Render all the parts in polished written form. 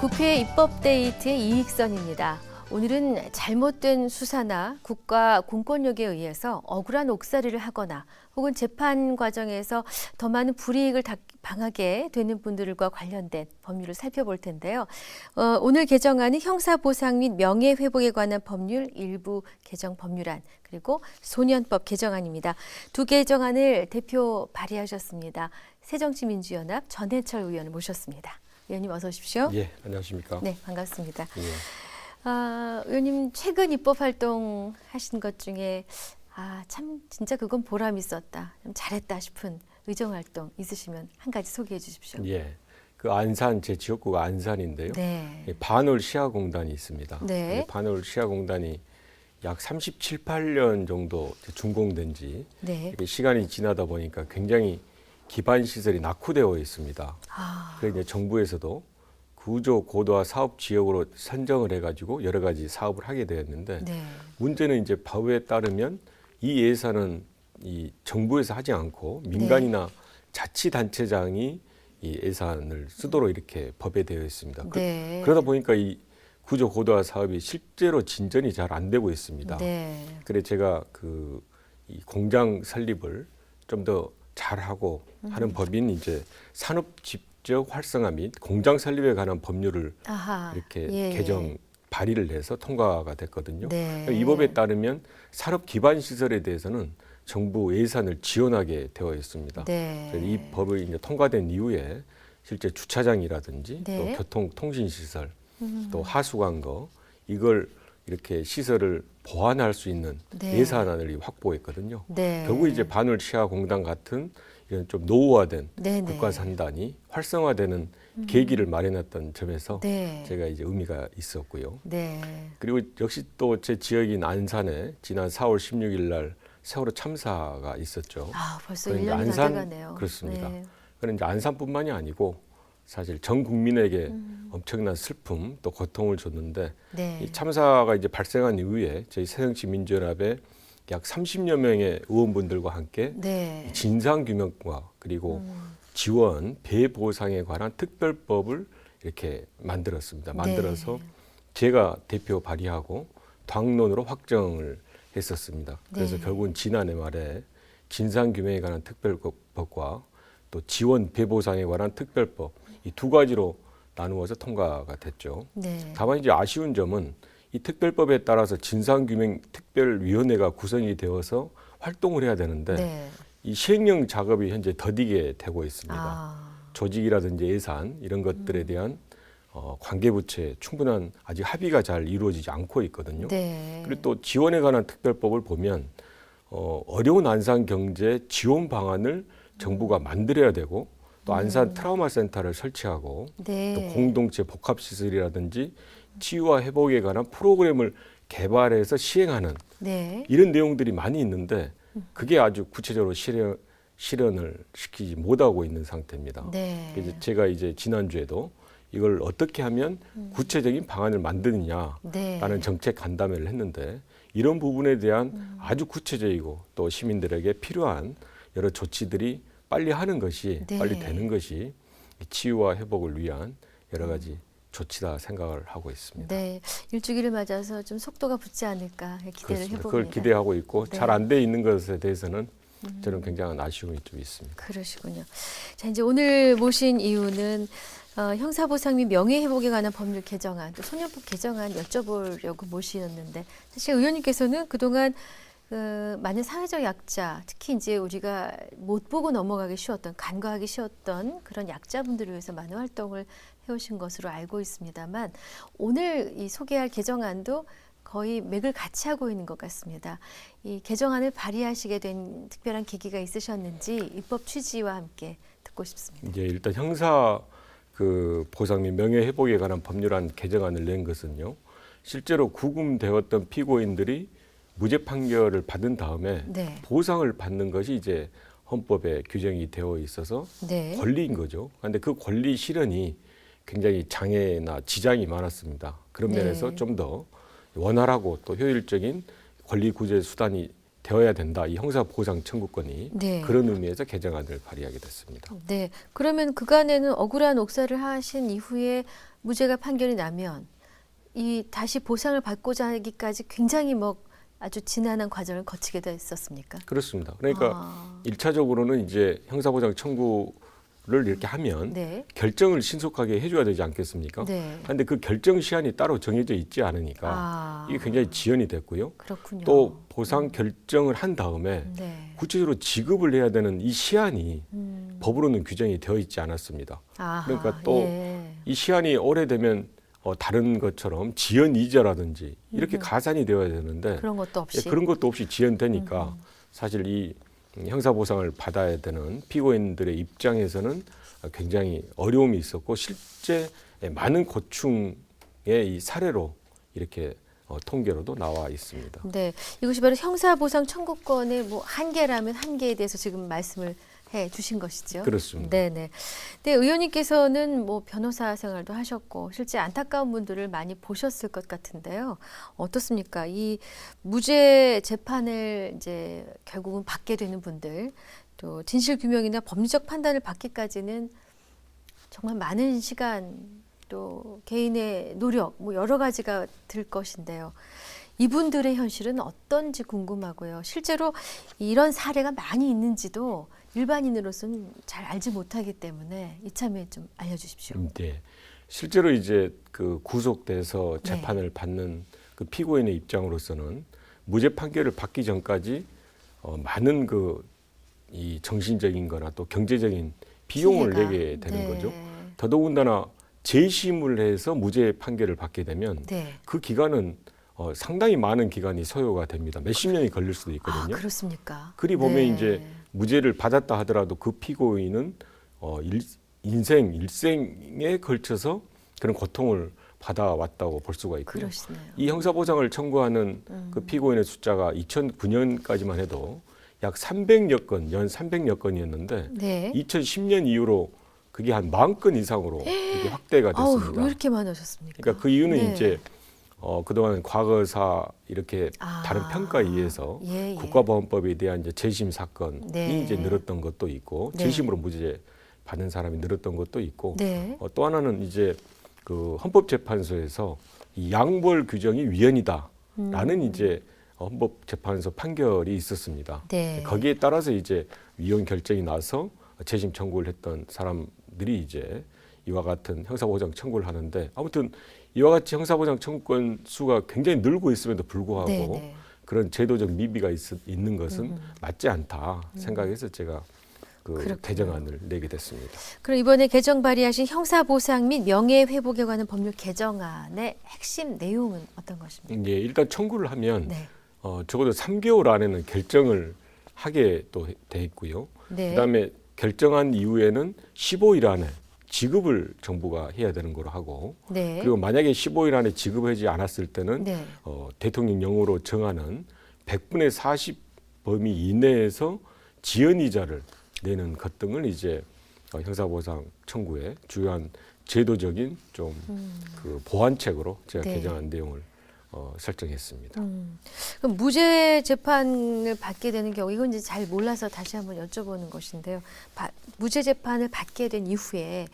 국회 입법데이트의 이익선입니다. 오늘은 잘못된 수사나 국가 공권력에 의해서 억울한 옥살이를 하거나 혹은 재판 과정에서 더 많은 불이익을 당하게 되는 분들과 관련된 법률을 살펴볼 텐데요. 오늘 개정안은 형사보상 및 명예회복에 관한 법률 일부 개정 법률안 그리고 소년법 개정안입니다. 두 개정안을 대표 발의하셨습니다. 새정치민주연합 전해철 의원을 모셨습니다. 의원님 어서 오십시오. 예, 안녕하십니까. 네, 반갑습니다. 예. 의원님 최근 입법 활동 하신 것 중에 참 진짜 그건 보람 있었다, 좀 잘했다 싶은 의정 활동 있으시면 한 가지 소개해 주십시오. 예, 그 안산 제 지역구가 안산인데요. 네. 반월 시야공단이 있습니다. 네. 반월 시야공단이 약 37, 8년 정도 준공된 지 네. 이렇게 시간이 지나다 보니까 굉장히 기반 시설이 낙후되어 있습니다. 그래서 이제 정부에서도 구조 고도화 사업 지역으로 선정을 해가지고 여러 가지 사업을 하게 되었는데 네. 문제는 이제 법에 따르면 이 예산은 이 정부에서 하지 않고 민간이나 자치단체장이 이 예산을 쓰도록 이렇게 법에 되어 있습니다. 네. 그러다 보니까 이 구조 고도화 사업이 실제로 진전이 잘 안 되고 있습니다. 네. 그래 제가 이 공장 설립을 좀 더 잘하고 하는 법인 이제 산업 집적 활성화 및 공장 설립에 관한 법률을 이렇게 개정 발의를 해서 통과가 됐거든요. 네. 이 법에 따르면 산업 기반 시설에 대해서는 정부 예산을 지원하게 되어 있습니다. 네. 그래서 이 법이 이제 통과된 이후에 실제 주차장이라든지 네. 또 교통 통신 시설, 또 하수관거 이걸 이렇게 시설을 보완할 수 있는 네. 예산안을 확보했거든요. 네. 결국 이제 반월 시야공단 같은 이런 좀 노후화된 네. 국가산단이 활성화되는 계기를 마련했던 점에서 네. 제가 이제 의미가 있었고요. 네. 그리고 역시 또 제 지역인 안산에 지난 4월 16일 날 세월호 참사가 있었죠. 벌써 그런데 1년이 다 돼가네요. 그렇습니다. 네. 그런데 안산뿐만이 아니고 사실 전 국민에게 엄청난 슬픔 또 고통을 줬는데 네. 이 참사가 이제 발생한 이후에 저희 새정치민주연합의 약 30여 명의 의원분들과 함께 네. 진상규명과 그리고 지원, 배보상에 관한 특별법을 이렇게 만들었습니다. 만들어서 제가 대표 발의하고 당론으로 확정을 했었습니다. 그래서 네. 결국은 지난해 말에 진상규명에 관한 특별법과 또 지원, 배보상에 관한 특별법 이 두 가지로 나누어서 통과가 됐죠. 네. 다만 이제 아쉬운 점은 이 특별법에 따라서 진상규명 특별위원회가 구성이 되어서 활동을 해야 되는데 네. 이 시행령 작업이 현재 더디게 되고 있습니다. 조직이라든지 예산 이런 것들에 대한 관계부처의 충분한 아직 합의가 잘 이루어지지 않고 있거든요. 네. 그리고 또 지원에 관한 특별법을 보면 어려운 안산 경제 지원 방안을 정부가 만들어야 되고 또 안산 트라우마 센터를 설치하고 네. 또 공동체 복합시설이라든지 치유와 회복에 관한 프로그램을 개발해서 시행하는 네. 이런 내용들이 많이 있는데 그게 아주 구체적으로 실현을 시키지 못하고 있는 상태입니다. 네. 그래서 제가 이제 지난주에도 이걸 어떻게 하면 구체적인 방안을 만드느냐라는 네. 정책 간담회를 했는데 이런 부분에 대한 아주 구체적이고 또 시민들에게 필요한 여러 조치들이 빨리 하는 것이 네. 빨리 되는 것이 치유와 회복을 위한 여러 가지 조치다 생각을 하고 있습니다. 네, 일주기를 맞아서 좀 속도가 붙지 않을까 기대를 그렇습니다. 해봅니다. 그걸 기대하고 있고 네. 잘 안 돼 있는 것에 대해서는 저는 굉장한 아쉬움이 좀 있습니다. 그러시군요. 자, 이제 오늘 모신 이유는 형사보상 및 명예회복에 관한 법률 개정안, 또 소년법 개정안 여쭤보려고 모시었는데 사실 의원님께서는 그동안 많은 사회적 약자, 특히 이제 우리가 못 보고 넘어가기 쉬웠던, 간과하기 쉬웠던 그런 약자분들을 위해서 많은 활동을 해오신 것으로 알고 있습니다만 오늘 이 소개할 개정안도 거의 맥을 같이 하고 있는 것 같습니다. 이 개정안을 발의하시게 된 특별한 계기가 있으셨는지 입법 취지와 함께 듣고 싶습니다. 이제 일단 형사 보상 및 명예회복에 관한 법률안 개정안을 낸 것은요. 실제로 구금되었던 피고인들이 무죄 판결을 받은 다음에 네. 보상을 받는 것이 이제 헌법에 규정이 되어 있어서 네. 권리인 거죠. 그런데 그 권리 실현이 굉장히 장애나 지장이 많았습니다. 그런 네. 면에서 좀 더 원활하고 또 효율적인 권리 구제 수단이 되어야 된다. 이 형사보상 청구권이 네. 그런 의미에서 개정안을 발의하게 됐습니다. 네. 그러면 그간에는 억울한 옥살이를 하신 이후에 무죄가 판결이 나면 이 다시 보상을 받고자 하기까지 굉장히 뭐 아주 지난한 과정을 거치게 됐었습니까? 그렇습니다. 그러니까 일차적으로는 이제 형사보상 청구를 이렇게 하면 네. 결정을 신속하게 해줘야 되지 않겠습니까? 네. 그런데 그 결정 시한이 따로 정해져 있지 않으니까 이게 굉장히 지연이 됐고요. 그렇군요. 또 보상 결정을 한 다음에 네. 구체적으로 지급을 해야 되는 이 시한이 법으로는 규정이 되어 있지 않았습니다. 아하, 그러니까 또 이 시한이 오래되면 다른 것처럼 지연 이자라든지 이렇게 가산이 되어야 되는데 그런 것도 없이 그런 것도 없이 지연되니까 사실 이 형사보상을 받아야 되는 피고인들의 입장에서는 굉장히 어려움이 있었고 실제 많은 고충의 이 사례로 이렇게 통계로도 나와 있습니다. 네, 이것이 바로 형사보상 청구권의 뭐 한계라면 한계에 대해서 지금 말씀을 해 주신 것이죠. 그렇습니다. 네네. 네, 의원님께서는 뭐 변호사 생활도 하셨고 실제 안타까운 분들을 많이 보셨을 것 같은데요. 어떻습니까? 이 무죄 재판을 이제 결국은 받게 되는 분들, 또 진실 규명이나 법리적 판단을 받기까지는 정말 많은 시간 또 개인의 노력 뭐 여러 가지가 들 것인데요. 이분들의 현실은 어떤지 궁금하고요. 실제로 이런 사례가 많이 있는지도 일반인으로서는 잘 알지 못하기 때문에 이참에 좀 알려주십시오. 네, 실제로 이제 그 구속돼서 재판을 받는 그 피고인의 입장으로서는 무죄 판결을 받기 전까지 많은 그 이 정신적인거나 또 경제적인 비용을 피해가. 내게 되는 네. 거죠. 더더군다나 재심을 해서 무죄 판결을 받게 되면 네. 그 기간은 상당히 많은 기간이 소요가 됩니다. 몇십 년이 걸릴 수도 있거든요. 아, 그렇습니까? 그리 보면 이제 무죄를 받았다 하더라도 그 피고인은 인생 일생에 걸쳐서 그런 고통을 받아왔다고 볼 수가 있고요. 그러시네요. 이 형사보상을 청구하는 그 피고인의 숫자가 2009년까지만 해도 약 300여 건, 연 300여 건이었는데 네. 2010년 이후로 그게 한 40건 이상으로 이게 확대가 아우, 됐습니다. 왜 이렇게 많으셨습니까? 그러니까 그 이유는 네. 이제 그동안 과거사 이렇게 다른 평가에 의해서 예. 국가보안법에 대한 이제 재심 사건이 네. 이제 늘었던 것도 있고 네. 재심으로 무죄 받는 사람이 늘었던 것도 있고 네. 또 하나는 이제 그 헌법재판소에서 이 양벌 규정이 위헌이다라는 이제 헌법재판소 판결이 있었습니다. 네. 거기에 따라서 이제 위헌 결정이 나서 재심 청구를 했던 사람들이 이제 이와 같은 형사보상 청구를 하는데 아무튼 이와 같이 형사보상 청구권 수가 굉장히 늘고 있음에도 불구하고 네. 그런 제도적 미비가 있는 것은 맞지 않다 생각해서 제가 그 그렇군요. 개정안을 내게 됐습니다. 그럼 이번에 개정 발의하신 형사보상 및 명예회복에 관한 법률 개정안의 핵심 내용은 어떤 것입니까? 예, 일단 청구를 하면 네. 적어도 3개월 안에는 결정을 하게 또 돼 있고요. 네. 그다음에 결정한 이후에는 15일 안에 지급을 정부가 해야 되는 거로 하고 네. 그리고 만약에 15일 안에 지급하지 않았을 때는 네. 대통령령으로 정하는 100분의 40 범위 이내에서 지연이자를 내는 것 등을 이제 형사보상 청구의 주요한 제도적인 좀 그 보완책으로 제가 네. 개정한 내용을 설정했습니다. 그럼 무죄 재판을 받게 되는 경우 이건 이제 잘 몰라서 다시 한번 여쭤보는 것인데요. 무죄 재판을 받게 된 이후에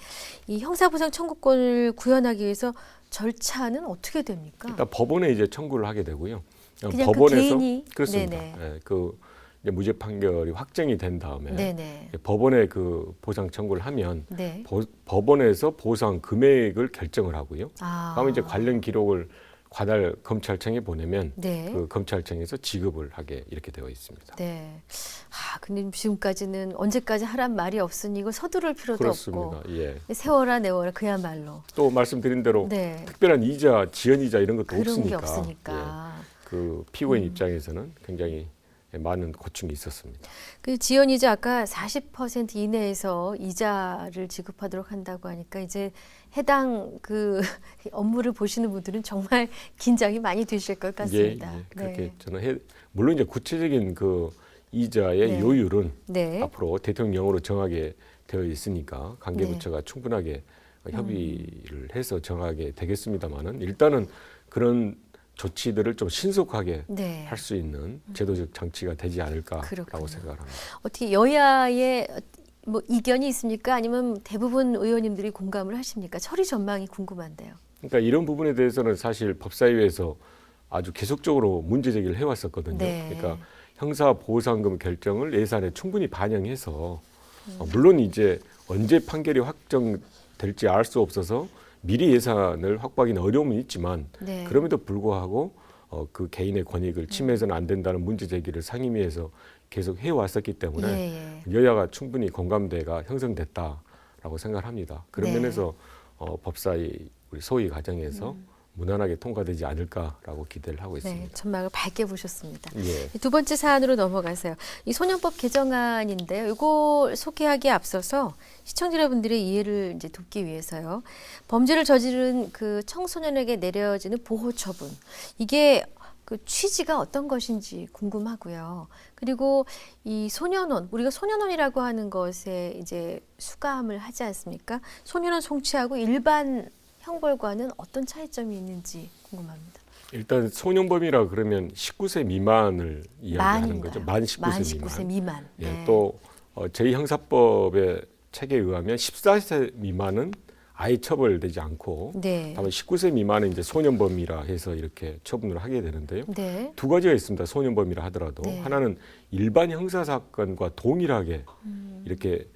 이 형사보상 청구권을 구현하기 위해서 절차는 어떻게 됩니까? 일단 법원에 이제 청구를 하게 되고요. 그냥 법원에서 그 개인이 그렇습니다. 네네. 예, 그 이제 무죄 판결이 확정이 된 다음에 네네. 법원에 그 보상 청구를 하면 네. 법원에서 보상 금액을 결정을 하고요. 아. 다음에 이제 관련 기록을 관할 검찰청에 보내면 네. 그 검찰청에서 지급을 하게 이렇게 되어 있습니다. 네. 근데 지금까지는 언제까지 하란 말이 없으니 이거 서두를 필요도 그렇습니다. 없고 예. 세워라 내워라 그야말로. 또 말씀드린 대로 네. 특별한 이자, 지연이자 이런 것도 그런 게 없으니까, 없으니까. 예. 그 피고인 입장에서는 굉장히 많은 고충이 있었습니다. 그 지연이자 아까 40% 이내에서 이자를 지급하도록 한다고 하니까 이제 해당 그 업무를 보시는 분들은 정말 긴장이 많이 되실 것 같습니다. 예, 그렇게 네. 저는 물론 이제 구체적인 그 이자의 네. 요율은 네. 앞으로 대통령령으로 정하게 되어 있으니까 관계부처가 충분하게 협의를 해서 정하게 되겠습니다만은 일단은 그런 조치들을 좀 신속하게 네. 할 수 있는 제도적 장치가 되지 않을까라고 그렇군요. 생각합니다. 어떻게 여야의 뭐 이견이 있습니까? 아니면 대부분 의원님들이 공감을 하십니까? 처리 전망이 궁금한데요. 그러니까 이런 부분에 대해서는 사실 법사위에서 아주 계속적으로 문제 제기를 해왔었거든요. 네. 그러니까 형사보상금 결정을 예산에 충분히 반영해서 물론 이제 언제 판결이 확정될지 알 수 없어서 미리 예산을 확보하기는 어려움은 있지만 네. 그럼에도 불구하고 그 개인의 권익을 침해해서는 안 된다는 문제 제기를 상임위에서 계속 해왔었기 때문에 예, 예. 여야가 충분히 공감대가 형성됐다라고 생각합니다. 그런 네. 면에서 법사위 우리 소위 과정에서 무난하게 통과되지 않을까라고 기대를 하고 네, 있습니다. 전망을 밝게 보셨습니다. 예. 두 번째 사안으로 넘어가세요. 이 소년법 개정안인데요. 이거 소개하기에 앞서서 시청자 여러분들의 이해를 이제 돕기 위해서요. 범죄를 저지른 그 청소년에게 내려지는 보호 처분. 이게 그 취지가 어떤 것인지 궁금하고요. 그리고 이 소년원, 우리가 소년원이라고 하는 것에 이제 수감을 하지 않습니까? 소년원 송치하고 일반 형벌과는 어떤 차이점이 있는지 궁금합니다. 일단 소년범이라 그러면 19세 미만을 이야기하는 거죠. 만 19세 미만. 네. 예, 또 제2형사법의 책에 의하면 14세 미만은 아예 처벌되지 않고 네. 다만 19세 미만은 이제 소년범이라 해서 이렇게 처분을 하게 되는데요. 네. 두 가지가 있습니다. 소년범이라 하더라도 네. 하나는 일반 형사 사건과 동일하게 이렇게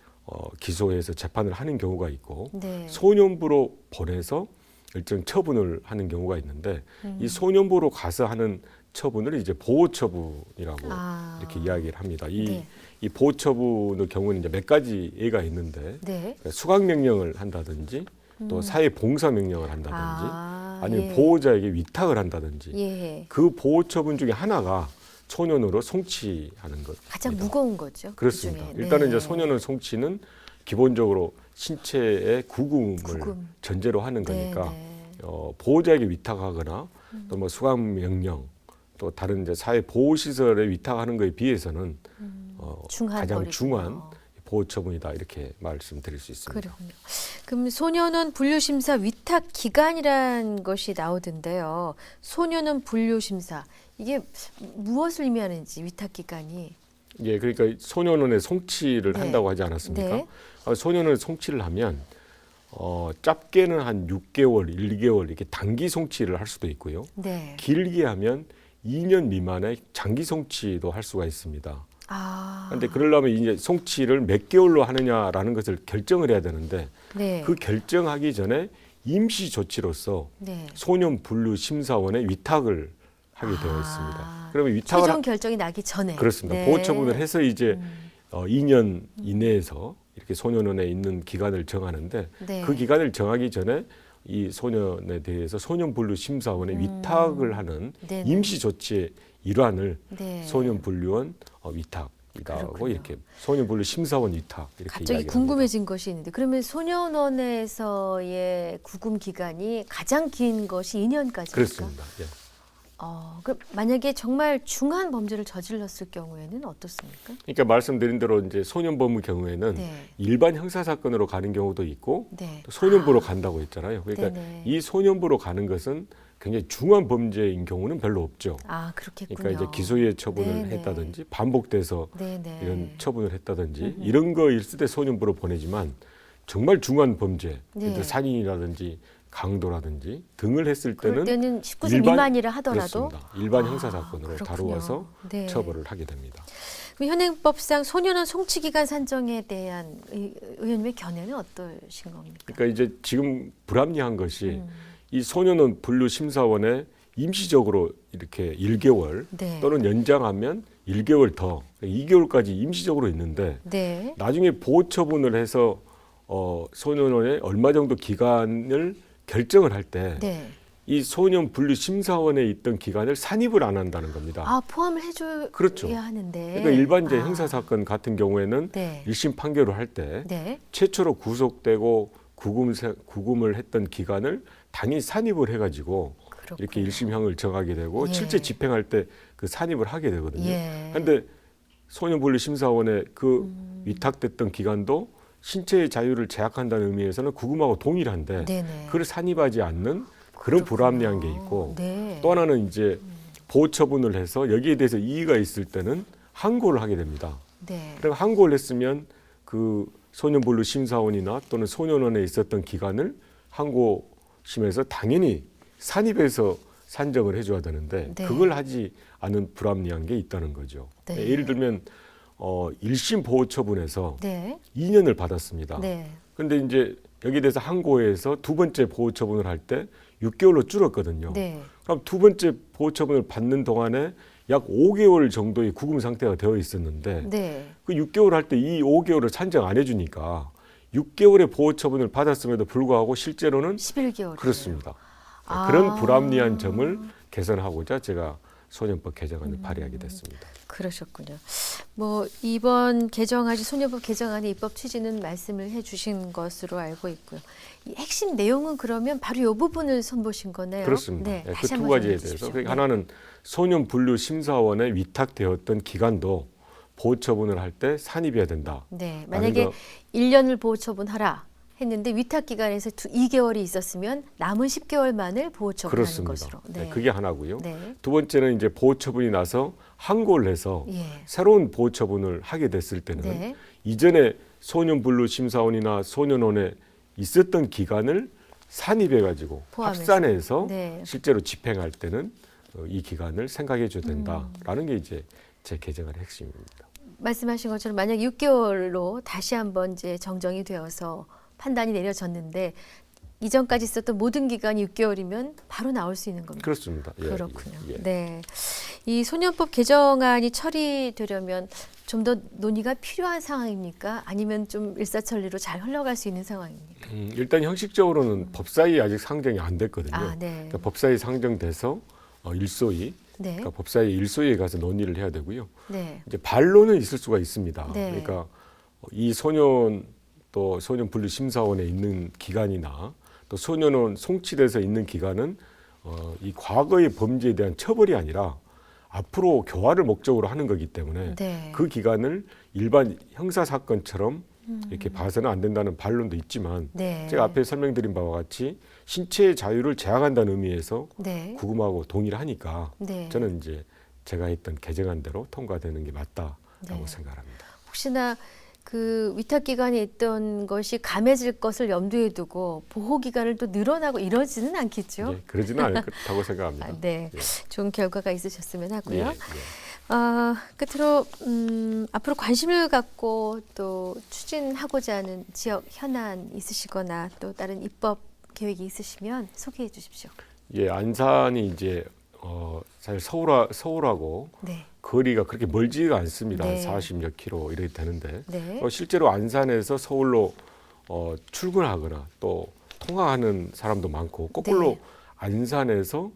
기소해서 재판을 하는 경우가 있고 네. 소년부로 보내서 일정 처분을 하는 경우가 있는데 이 소년부로 가서 하는 처분을 이제 보호 처분이라고 이렇게 이야기를 합니다. 네. 이 보호 처분의 경우는 이제 몇 가지 예가 있는데 네. 그러니까 수강 명령을 한다든지 또 사회 봉사 명령을 한다든지 아니면 예. 보호자에게 위탁을 한다든지 예. 그 보호 처분 중에 하나가 소년으로 송치하는 것. 가장 무거운 거죠. 그렇습니다. 그중에. 일단은 네. 이제 소년원 송치는 기본적으로 신체의 구금을 구금. 전제로 하는 거니까 네, 네. 보호자에게 위탁하거나 또 뭐 수감 명령 또 다른 이제 사회 보호 시설에 위탁하는 것에 비해서는 중한 가장 벌이군요. 중한 보호 처분이다 이렇게 말씀드릴 수 있습니다. 그렇군요. 그럼 소년원 분류심사 위탁 기간이란 것이 나오던데요. 소년원 분류심사 이게 무엇을 의미하는지 위탁 기간이. 예, 그러니까 소년원에 송치를 네. 한다고 하지 않았습니까? 네. 소년원 송치를 하면 짧게는 한 6개월, 1개월 이렇게 단기 송치를 할 수도 있고요. 네. 길게 하면 2년 미만의 장기 송치도 할 수가 있습니다. 그런데 그러려면 이제 송치를 몇 개월로 하느냐라는 것을 결정을 해야 되는데 네. 그 결정하기 전에 임시 조치로서 네. 소년 분류 심사원에 위탁을 하게 되어 있습니다. 그러면 위탁을 최종 결정이 나기 전에. 그렇습니다. 네. 보호 처분을 해서 이제 2년 이내에서 이렇게 소년원에 있는 기간을 정하는데 네. 그 기간을 정하기 전에 이 소년에 대해서 소년 분류 심사원에 위탁을 하는 네네. 임시 조치의 일환을 네. 소년 분류원 위탁이라고 그렇군요. 이렇게 소년 분류 심사원 위탁 이렇게 갑자기 이야기합니다. 궁금해진 것이 있는데 그러면 소년원에서의 구금 기간이 가장 긴 것이 2년까지입니까? 그렇습니다. 예. 그럼 만약에 정말 중한 범죄를 저질렀을 경우에는 어떻습니까? 그러니까 말씀드린 대로 이제 소년범의 경우에는 네. 일반 형사 사건으로 가는 경우도 있고 네. 또 소년부로 간다고 했잖아요. 그러니까 네네. 이 소년부로 가는 것은 굉장히 중한 범죄인 경우는 별로 없죠. 그렇겠군요. 그러니까 이제 기소유예 처분을 네네. 했다든지 반복돼서 네네. 이런 처분을 했다든지 이런 거 있을 때 소년부로 보내지만 정말 중한 범죄, 네. 예를 들어 살인이라든지 강도라든지 등을 했을 그럴 때는 때는 19세 미만이라 하더라도 그렇습니다. 일반 형사 사건으로 그렇군요. 다루어서 네. 처벌을 하게 됩니다. 그럼 현행법상 소년원 송치 기간 산정에 대한 의원님의 견해는 어떠신 겁니까? 그러니까 이제 지금 불합리한 것이 이 소년원 분류 심사원에 임시적으로 이렇게 1개월 네. 또는 연장하면 1개월 더 2개월까지 임시적으로 있는데 네. 나중에 보호 처분을 해서 소년원에 얼마 정도 기간을 결정을 할 때 이 네. 소년 분류 심사원에 있던 기간을 산입을 안 한다는 겁니다. 포함을 해줘야 그렇죠. 하는데. 그러니까 일반 이제 형사 사건 같은 경우에는 네. 1심 판결을 할 때 네. 최초로 구속되고 구금을 했던 기간을 당연히 산입을 해가지고 그렇군요. 이렇게 1심형을 정하게 되고 예. 실제 집행할 때 그 산입을 하게 되거든요. 예. 그런데 소년분류 심사원에 그 위탁됐던 기간도 신체의 자유를 제약한다는 의미에서는 구금하고 동일한데 네네. 그걸 산입하지 않는 그런 불합리한 게 있고 네. 또 하나는 이제 보호 처분을 해서 여기에 대해서 이의가 있을 때는 항고를 하게 됩니다. 네. 그럼 항고를 했으면 그 소년분류 심사원이나 또는 소년원에 있었던 기간을 항고심에서 당연히 산입해서 산정을 해줘야 되는데 네. 그걸 하지 않은 불합리한 게 있다는 거죠. 네. 예를 들면 1심 보호 처분에서 네. 2년을 받았습니다. 네. 그런데 이제 여기에 대해서 항고에서 두 번째 보호 처분을 할 때 6개월로 줄었거든요. 네. 그럼 두 번째 보호 처분을 받는 동안에 약 5개월 정도의 구금 상태가 되어 있었는데 네. 그 6개월 할 때 이 5개월을 산정 안 해주니까 6개월의 보호 처분을 받았음에도 불구하고 실제로는 11개월. 그렇습니다. 아. 그런 불합리한 점을 개선하고자 제가 소년법 개정안을 발의하게 됐습니다. 그러셨군요. 뭐 이번 개정안이 소년법 개정안의 입법 취지는 말씀을 해주신 것으로 알고 있고요. 이 핵심 내용은 그러면 바로 이 부분을 선보신 거네요. 그렇습니다. 네, 그 다시 두 한번 가지에 전해 대해서 주십시오. 그러니까 네. 하나는 소년 분류 심사원에 위탁되었던 기간도 보호 처분을 할 때 산입해야 된다. 네, 만약에 1년을 보호 처분하라 했는데 위탁 기간에서 2개월이 있었으면 남은 10개월만을 보호 처분하는 그렇습니다. 것으로. 네, 그게 하나고요. 네. 두 번째는 이제 보호 처분이 나서 항고를 해서 예. 새로운 보호 처분을 하게 됐을 때는 네. 이전에 소년 분류 심사원이나 소년원에 있었던 기간을 산입해 가지고 포함해서. 합산해서 네. 실제로 집행할 때는 이 기간을 생각해 줘야 된다라는 게 이제 제 개정안의 핵심입니다. 말씀하신 것처럼 만약 6개월로 다시 한번 이제 정정이 되어서 판단이 내려졌는데 이전까지 있었던 모든 기간이 6개월이면 바로 나올 수 있는 겁니다. 그렇습니다. 예, 그렇군요. 예, 예. 네, 이 소년법 개정안이 처리되려면 좀 더 논의가 필요한 상황입니까? 아니면 좀 일사천리로 잘 흘러갈 수 있는 상황입니까? 일단 형식적으로는 법사위 아직 상정이 안 됐거든요. 아, 네. 그러니까 법사위 상정돼서 일소위, 네. 그러니까 법사위 일소위에 가서 논의를 해야 되고요. 네. 이제 반론은 있을 수가 있습니다. 네. 그러니까 이 소년 또 소년 분류 심사원에 있는 기간이나 또 소년원 송치돼서 있는 기간은 이 과거의 범죄에 대한 처벌이 아니라 앞으로 교화를 목적으로 하는 거기 때문에 네. 그 기간을 일반 형사 사건처럼 이렇게 봐서는 안 된다는 반론도 있지만 네. 제가 앞에 설명드린 바와 같이 신체의 자유를 제약한다는 의미에서 네. 구금하고 동의를 하니까 네. 저는 이제 제가 했던 개정안대로 통과되는 게 맞다라고 네. 생각합니다. 혹시나 그 위탁 기간에 있던 것이 감해질 것을 염두에 두고 보호 기간을 또 늘어나고 이러지는 않겠죠? 예, 그러지는 않을 거라고 생각합니다. 아, 네, 예. 좋은 결과가 있으셨으면 하고요. 예, 예. 끝으로 앞으로 관심을 갖고 또 추진하고자 하는 지역 현안 있으시거나 또 다른 입법 계획이 있으시면 소개해 주십시오. 예, 안산이 이제 사실 서울하고 네, 거리가 그렇게 멀지가 않습니다. 네. 40몇 킬로 이렇게 되는데 네, 실제로 안산에서 서울로 출근하거나 또 통화하는 사람도 많고 거꾸로 네. 안산에서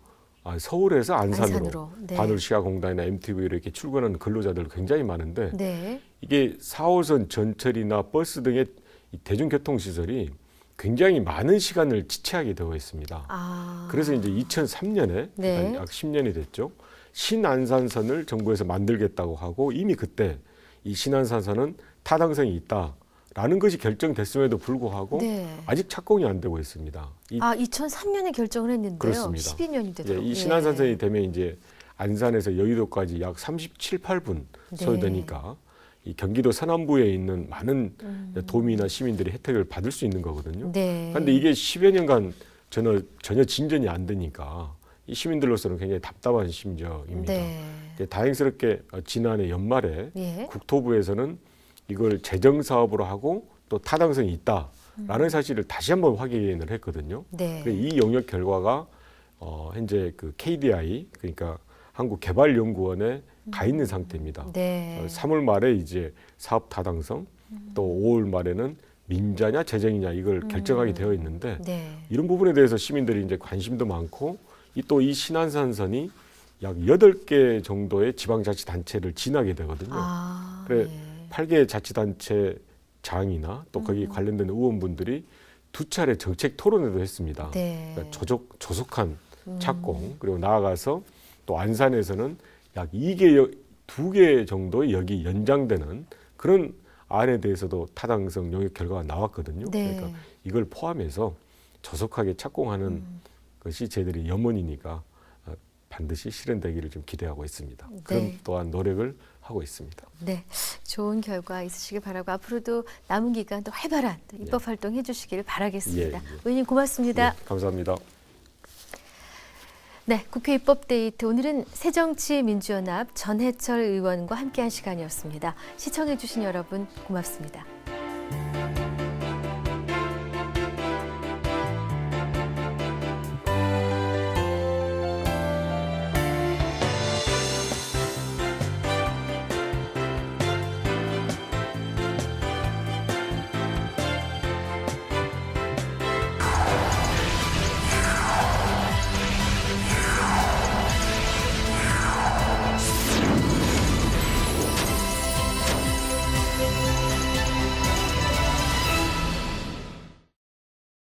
서울에서 안산으로 안산으로. 네. 반울시가공단이나 MTV로 이렇게 출근하는 근로자들 굉장히 많은데 네, 이게 4호선 전철이나 버스 등의 이 대중교통시설이 굉장히 많은 시간을 지체하게 되어 있습니다. 그래서 이제 2003년에 네. 약 10년이 됐죠. 신안산선을 정부에서 만들겠다고 하고 이미 그때 이 신안산선은 타당성이 있다라는 것이 결정됐음에도 불구하고 네. 아직 착공이 안 되고 있습니다. 2003년에 결정을 했는데요. 그렇습니다. 12년이 되도록. 이 신안산선이 되면 이제 안산에서 여의도까지 약 37, 8분 소요되니까 이 경기도 서남부에 있는 많은 도민이나 시민들이 혜택을 받을 수 있는 거거든요. 네. 그런데 이게 10여 년간 전혀 진전이 안 되니까 이 시민들로서는 굉장히 답답한 심정입니다. 네. 다행스럽게 지난해 연말에 예. 국토부에서는 이걸 재정 사업으로 하고 또 타당성이 있다라는 사실을 다시 한번 확인을 했거든요. 네. 이 영역 결과가 현재 그 KDI 그러니까 한국개발연구원에 가 있는 상태입니다. 네. 3월 말에 이제 사업 타당성 또 5월 말에는 민자냐 재정이냐 이걸 결정하게 되어 있는데 네. 이런 부분에 대해서 시민들이 이제 관심도 많고 또 이 신안산선이 약 8개 정도의 지방자치단체를 지나게 되거든요. 그래 네. 8개 자치단체 장이나 또 거기 관련된 의원분들이 2차례 정책 토론회도 했습니다. 네. 그러니까 조속한 착공 그리고 나아가서 또 안산에서는 약 2개 정도의 역이 연장되는 그런 안에 대해서도 타당성 영역 결과가 나왔거든요. 네. 그러니까 이걸 포함해서 조속하게 착공하는 것이 저희들이 염원이니까 반드시 실현되기를 좀 기대하고 있습니다. 그럼 또한 노력을 하고 있습니다. 네, 좋은 결과 있으시길 바라고 앞으로도 남은 기간 또 활발한 또 입법 활동 해주시기를 바라겠습니다. 의원님 고맙습니다. 감사합니다. 네, 국회 입법데이트 오늘은 새정치민주연합 전해철 의원과 함께한 시간이었습니다. 시청해주신 여러분 고맙습니다.